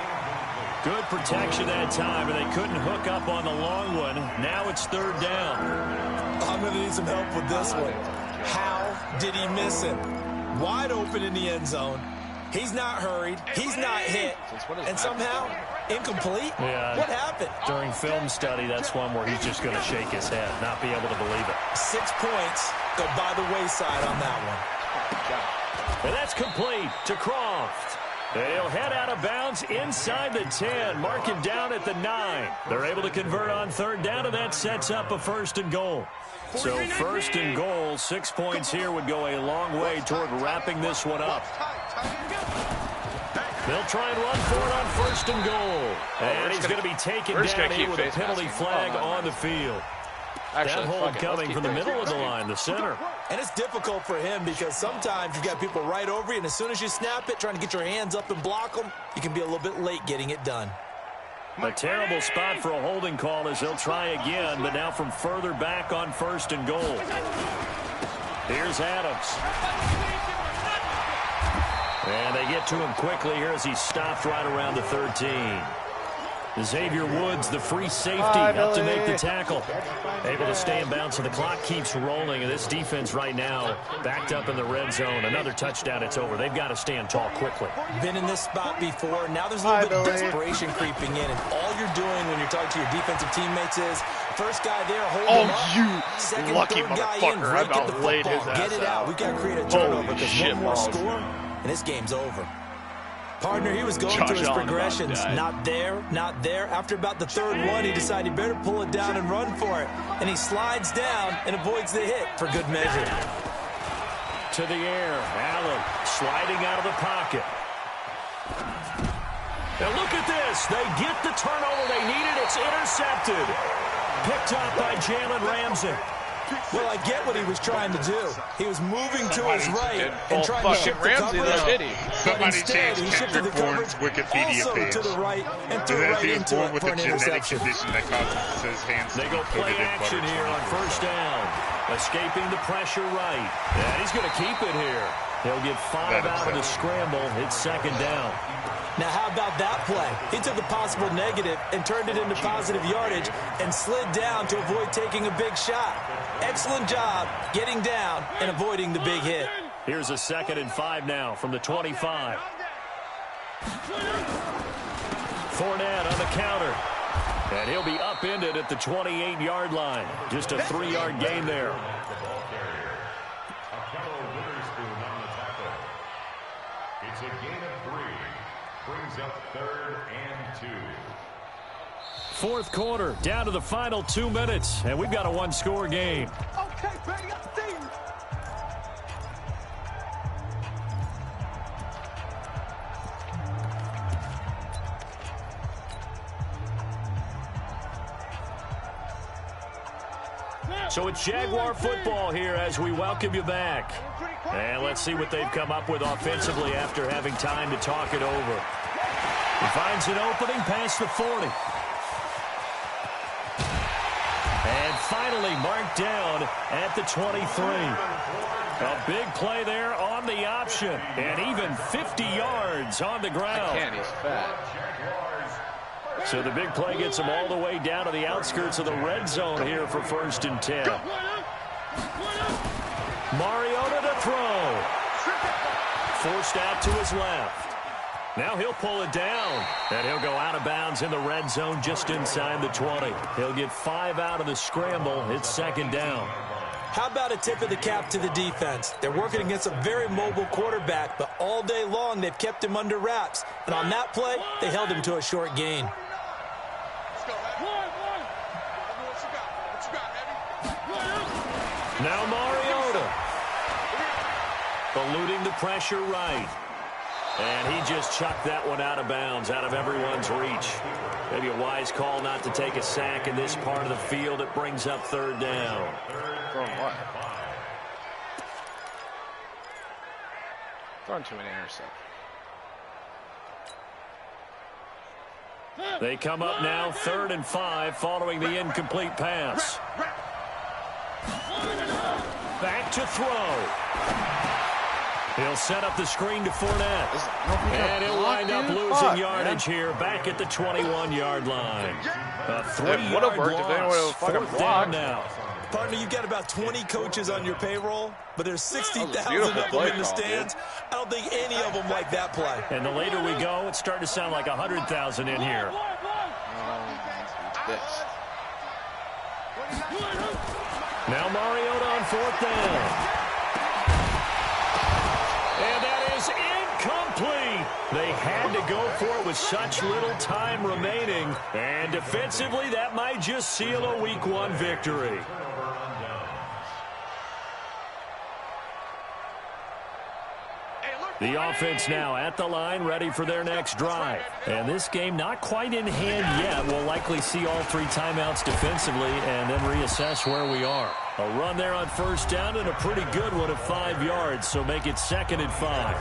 Good protection that time, and they couldn't hook up on the long one. Now it's 3rd down. I'm going to need some help with this one. How did he miss him? Wide open in the end zone. He's not hurried. He's not hit. And somehow, incomplete? Yeah. What happened? During film study, that's one where he's just going to shake his head, not be able to believe it. 6 points go by the wayside on that one. And that's complete to Croft. They'll head out of bounds inside the 10. Mark him down at the 9. They're able to convert on 3rd down, and that sets up a 1st and goal. So 1st and goal, 6 points here would go a long way toward wrapping this one up. They'll try and run for it on 1st and goal. And he's going to be taken down here with a penalty flag on the field. That hold coming from the middle of the line, the center. And it's difficult for him because sometimes you've got people right over you, and as soon as you snap it, trying to get your hands up and block them, you can be a little bit late getting it done. A terrible spot for a holding call as they'll try again, but now from further back on 1st and goal. Here's Adams. And they get to him quickly here as he's stopped right around the 13. Xavier Woods, the free safety, up to make the tackle. Able to stay in bounds, so the clock keeps rolling. And this defense right now backed up in the red zone. Another touchdown, it's over. They've got to stand tall quickly. Been in this spot before. Now there's a little bit of desperation creeping in. And all you're doing when you're talking to your defensive teammates is, first guy there, hold him up. You second, lucky third guy in, motherfucker. I break at the about laid his football. ass Get it out. We've got to create a turnover because one more score, and this game's over. Partner, he was going through his progressions. Not there, not there. After about the 3rd one, he decided he better pull it down and run for it. And he slides down and avoids the hit for good measure. To the air, Allen sliding out of the pocket. Now look at this. They get the turnover they needed. It's intercepted. Picked up by Jalen Ramsey. Well, I get what he was trying to do. He was moving to his right and trying to shift the coverage. Somebody changed Kendrick Bourne's Wikipedia page. To the right and threw right into it for an interception. Condition that causes his hands they go play action here on 1st down. Escaping the pressure right. And he's going to keep it here. He'll get 5 out of the scramble. It's 2nd down. Now, how about that play? He took a possible negative and turned it into positive yardage and slid down to avoid taking a big shot. Excellent job getting down and avoiding the big hit. Here's a 2nd and 5 now from the 25. Fournette on the counter. And he'll be upended at the 28-yard line. Just a 3-yard gain there. It's a gain of 3. Brings up 3rd and 2. 4th quarter, down to the final 2 minutes, and we've got a 1-score game. Okay, baby, I see you. So it's Jaguar football here as we welcome you back. And let's see what they've come up with offensively after having time to talk it over. He finds an opening past the 40. And finally marked down at the 23. A big play there on the option. And even 50 yards on the ground. He's fat. So the big play gets him all the way down to the outskirts of the red zone here for 1st and 10. Mariota to throw. Forced out to his left. Now he'll pull it down, and he'll go out of bounds in the red zone just inside the 20. He'll get 5 out of the scramble. It's 2nd down. How about a tip of the cap to the defense? They're working against a very mobile quarterback, but all day long they've kept him under wraps. And on that play, they held him to a short gain. Now Mariota. Eluding the pressure right. And he just chucked that one out of bounds, out of everyone's reach. Maybe a wise call not to take a sack in this part of the field. It brings up 3rd down. Throwing what? Throwing too many interceptions. They come up now 3rd and 5 following the incomplete pass. Back to throw. He'll set up the screen to Fournette. And he'll wind up losing yardage here back at the 21-yard line. A 3-yard loss. 4th down now. Partner, you've got about 20 coaches on your payroll, but there's 60,000 of them in the stands. I don't think any of them like that play. And the later we go, it's starting to sound like 100,000 in here. Now Mariota on 4th down. And that is incomplete. They had to go for it with such little time remaining. And defensively, that might just seal a Week 1 victory. The offense now at the line, ready for their next drive. And this game not quite in hand yet. We'll likely see all 3 timeouts defensively and then reassess where we are. A run there on 1st down and a pretty good one of 5 yards, so make it 2nd and 5.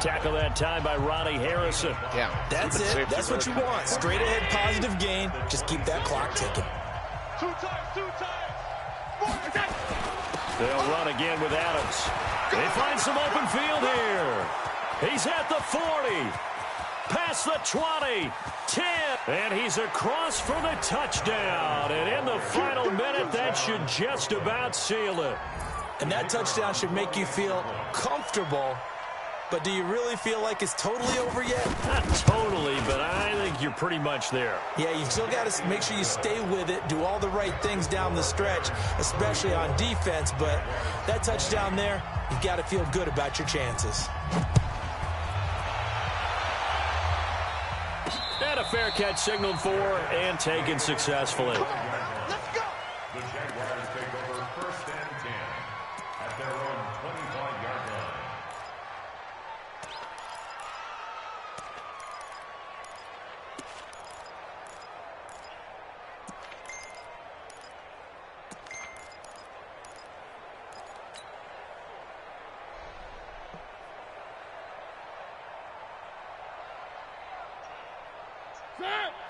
Tackle that time by Ronnie Harrison. Yeah, that's it. That's what you want. Straight ahead, positive gain. Just keep that clock ticking. 2 times. They'll run again with Adams. They find some open field here. He's at the 40. Past the 20. 10. And he's across for the touchdown. And in the final minute, that should just about seal it. And that touchdown should make you feel comfortable. But do you really feel like it's totally over yet? Not totally, but I think you're pretty much there. Yeah, you've still got to make sure you stay with it, do all the right things down the stretch, especially on defense. But that touchdown there, you've got to feel good about your chances. And a fair catch signaled for and taken successfully. Let's go. The Jaguars take over 1st and 10 at their own 25-yard line.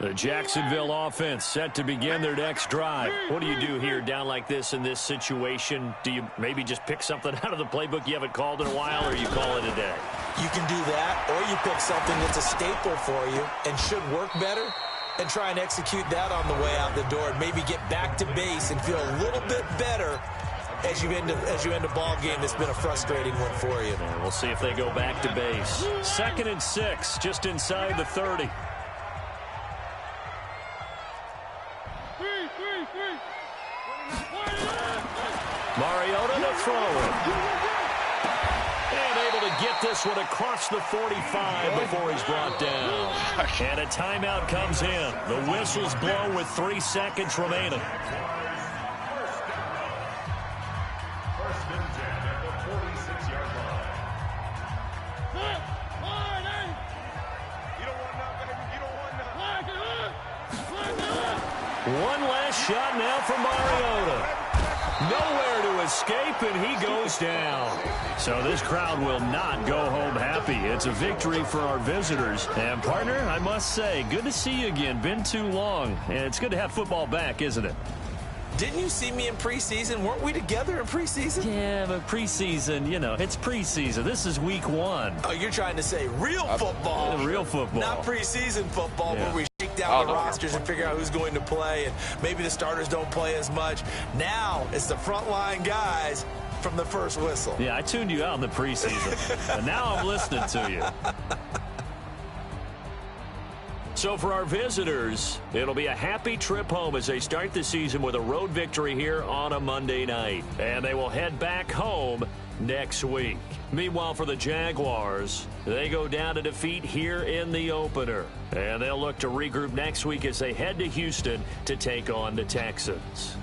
The Jacksonville offense set to begin their next drive. What do you do here down like this in this situation? Do you maybe just pick something out of the playbook you haven't called in a while, or you call it a day? You can do that, or you pick something that's a staple for you and should work better and try and execute that on the way out the door and maybe get back to base and feel a little bit better as you end a ball game that's been a frustrating one for you. And we'll see if they go back to base. 2nd and 6, just inside the 30. Mariota to throw it. And able to get this one across the 45 before he's brought down. And a timeout comes in. The whistle's blown with 3 seconds remaining. 1st and 10 at the 46-yard line. You don't want none, baby. You don't want none. One last shot now for Mariota. Nowhere to escape, and he goes down. So this crowd will not go home happy. It's a victory for our visitors. And, partner, I must say, good to see you again. Been too long. And it's good to have football back, isn't it? Didn't you see me in preseason? Weren't we together in preseason? Yeah, but preseason, you know, it's preseason. This is week 1. Oh, you're trying to say real football. Real football. Not preseason football, Yeah. where we shake down the rosters and figure out who's going to play, and maybe the starters don't play as much. Now it's the frontline guys from the first whistle. Yeah, I tuned you out in the preseason, but now I'm listening to you. So for our visitors, it'll be a happy trip home as they start the season with a road victory here on a Monday night. And they will head back home next week. Meanwhile, for the Jaguars, they go down to defeat here in the opener. And they'll look to regroup next week as they head to Houston to take on the Texans.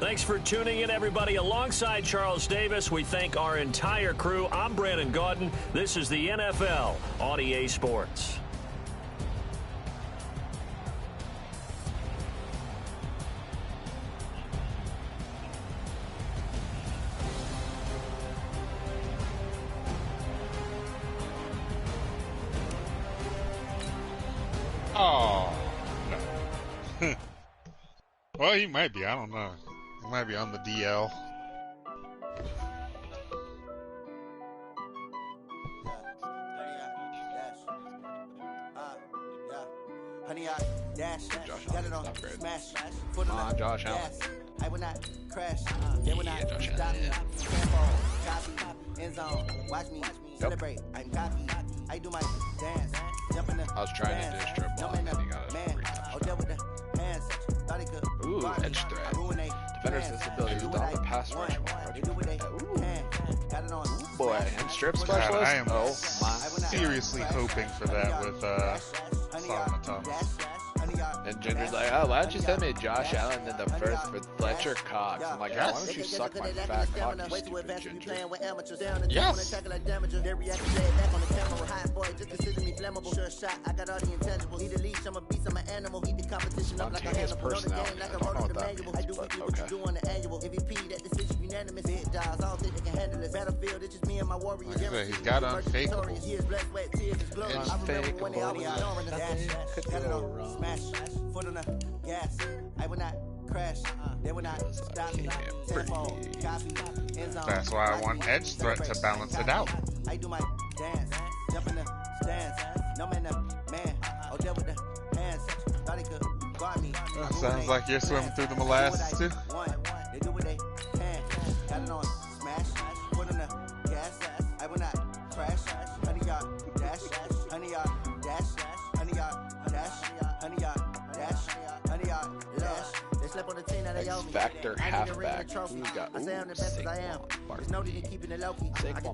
Thanks for tuning in, everybody. Alongside Charles Davis, we thank our entire crew. I'm Brandon Gaudin. This is the NFL on EA Sports. Oh, no. Well, he might be. I don't know. He might be on the DL. Honey, I dash, got it on smash, foot Come on, Josh Allen. I will not crash, they will not stop me. Copy, end zone, watch me celebrate. I'm copy, I do my dance, jump in the I was trying to dish trip ball, and then he got it. man, oh, deal with the hands, thought he could. Ooh, edge threat. Defenders this ability is down the pass rush. They do what they can, got it on. Boy, and strip God, specialist. I am Oh my. seriously hoping for that with Solomon Thomas. And Ginger's like, oh, why don't you send me Josh Allen in the first with Fletcher Cox? I'm like, why don't you suck my fat cock, you stupid Ginger? Yes. Spontaneous personality. I don't know what that means, but okay. Like I said, he's got unfakeable. Unfakeable. Smash, foot on the gas. I will not crash. They will not stop me. Tempo, copy, end zone. That's why I want edge threat to balance it out. I do my dance, jump in the stands. No man, man. Oh, deal with the hands. Thought he could guard me. Sounds like you're swimming through the molasses too. They do what they can. Got it on smash, foot on the gas. I will not crash. Honey yard dash, honey yard dash, honey yard dash. X Factor halfback. Who's got Saquon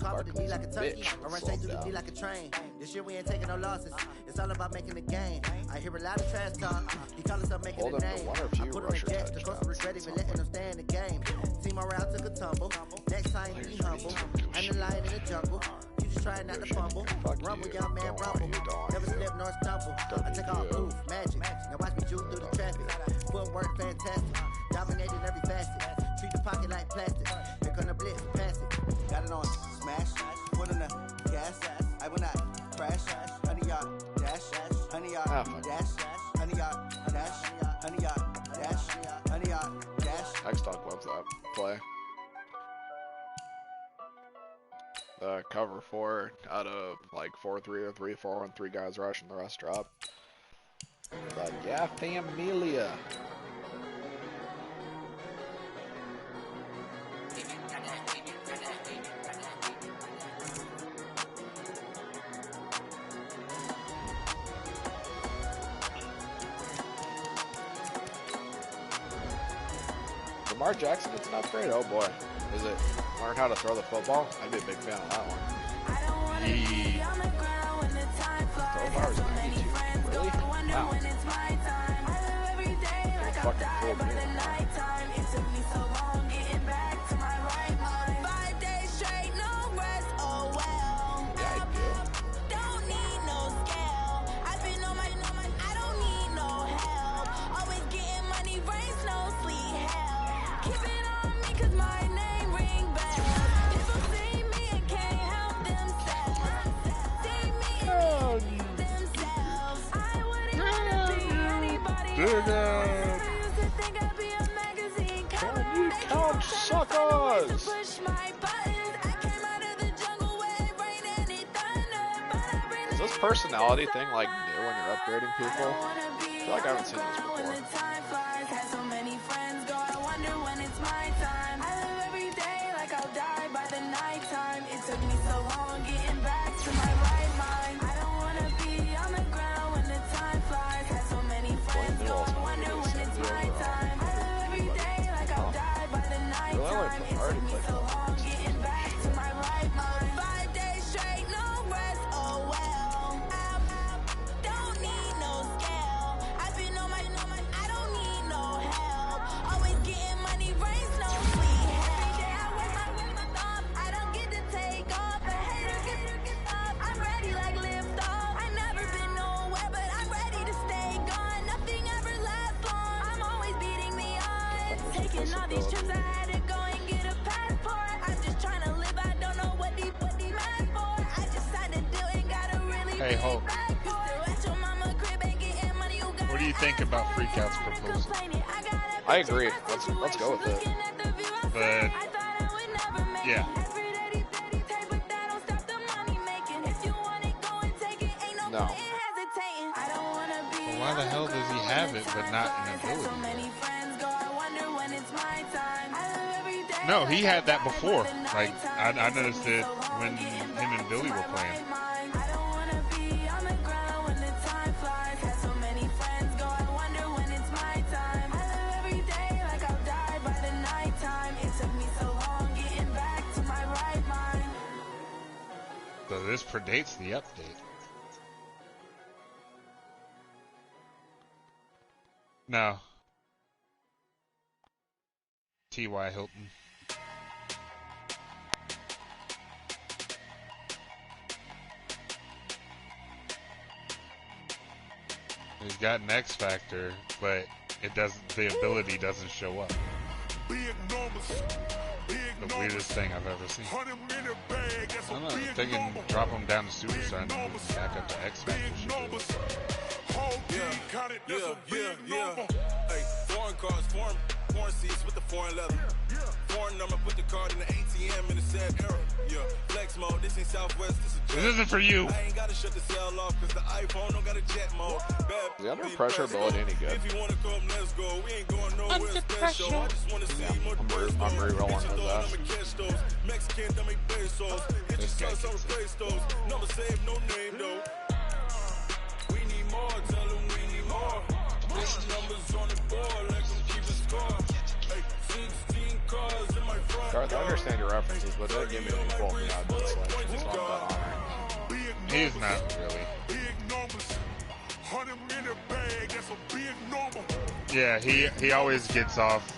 Barkley's a bitch. Slow down. like a train. This year we ain't taking no losses. It's all about making the game. I hear a lot of trash talk. He call himself making Hold a up to name. one or I two put on rusher the jets. The coach regret even letting them stay in the game. Team morale took a tumble. Next time be humble. I'm the lion in the jungle. You just try not to fumble. Rumble, young man, rumble. Never slip nor stumble. I take all proof, magic. Now watch me juke through the traffic. Footwork fantastic. Dominated every facet. Treat the pocket like plastic. Here come the blitz, pass it. Got it on smash. Foot on the gas. I will not crash. Honey yard dash. Honey yard dash. Honey yard dash. Honey yard dash. Honey yard dash. X-Talk loves that play. The cover 4 out of like 4-3 or 3-4 and 3 guys rushing, the rest drop. But yeah, familia. Lamar Jackson, it's an upgrade. Oh boy, is it? Learn how to throw the football. I'd be a big fan of that one. Throw bars 92. Really? Wow. Fucking cool, man. Digger. Can you count suckers? Is this personality thing like new when you're upgrading people? I feel like I haven't seen this before. Hey, Hulk. What do you think about Freakout's proposal? I agree. Let's go with it. But yeah. No. Well, why the hell does he have it but not an ability? No, he had that before. Like I noticed it when him and Billy were playing. So this predates the update. No. T.Y. Hilton. He's got an X Factor, but it doesn't. The ability doesn't show up. The weirdest thing I've ever seen. I don't know if they can drop him down to Superstar and then move back up to X Factor. Yeah. Hey, foreign cars, foreign seats with the foreign leather. Foreign number, put the card in the ATM in the sad era. Yeah, flex mode, this ain't Southwest, this is This isn't for you. I ain't gotta shut the cell off cause the iPhone don't got a jet mode. Is the under pressure bullet any good? If you wanna come, let's go. We ain't going nowhere special. I just wanna see more I'm re-rolling his ass. Mexican, dumb pesos. Hit your son, some replace those. Number save, no name though. We need more, tell them we need more. Put numbers on the board, let them keep a score. Hey, 16 cars in my front. Garth, I understand your references, but that gave me a full me out of this selection, so I'm done honoring. He's not really. Yeah, he always gets off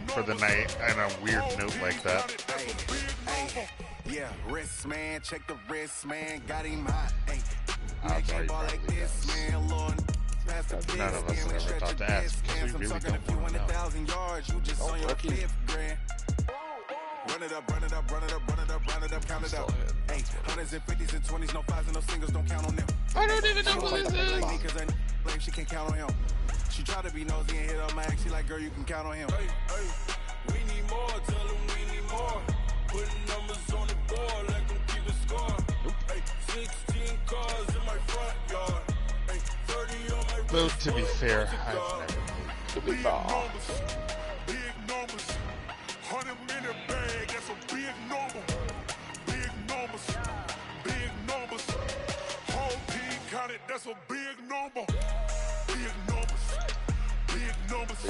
for the night on a weird note like that. Yeah, wrist man, check the wrist man, got him hot. I'm sorry, like this, man, Lord. None of us have ever thought to ask because we really don't want to know. Run it up, run it up, run it up, run it up, run it up, count it up. Hey, hundreds and fifties and 20s, no fives and no singles, don't count on them. I don't even know who this is. Like me cause I blame, she can't count on him. She try to be nosy and hit up my ex, she like, girl, you can count on him. Hey, we need more, tell them we need more. Putting numbers on the board, let them keep a score. Hey, 16 cars in my front yard. Hey, 30 on my Though, to be fair, I've never To be fair. big numbers. 100 minute bag, that's a big number. Big numbers. Big numbers. Whole team counted, that's a big number. Big numbers. Big numbers.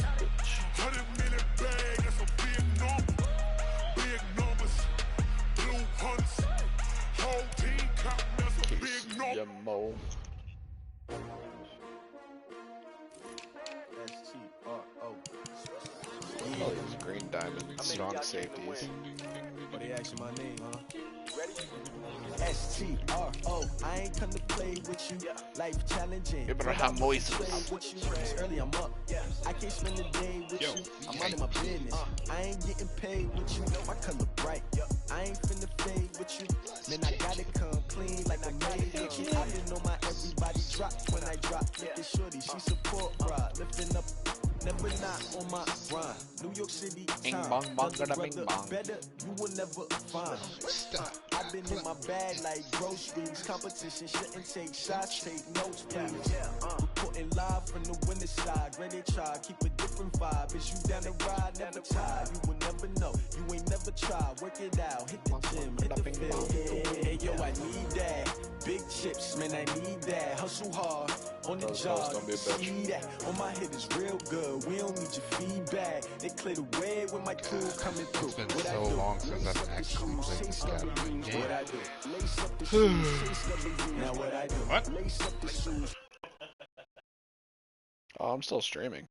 100 minute bag, that's a big number. Big numbers. Blue hunts. Whole team counting, that's a big number. You mo. Oh, these green diamond strong safeties. Oh, they asking my name, huh? STRO, I ain't come to play. play with you. Life challenging. You better have voices. Early I'm up. I can't spend the day with you. I'm running my business. I ain't getting paid with you. My color bright. I ain't finna fade with you. Man, I gotta come clean like I made with you. I didn't know my everybody dropped when I dropped. Look at shorty, she support ride. Lifting up, never not on my grind. New York City time. Better, you will never find. I've been in my bag like groceries. Competition shouldn't take shots, take notes, please. Reporting live from the winter side. Ready to try, keep a different vibe. Is you down the ride, never tired. You will never know, you ain't never tried. Work it out, hit the gym, hit the field. Hey yo, I need that. Big chips, man, I need that. Hustle hard on the job. See that on my head is real good. We don't need your feedback. They clear the way with my crew coming through. It's been so long since I've actually played this guy. What I do? Lace up the shoes. Now what I do? What? Lace up the shoes. Oh, I'm still streaming.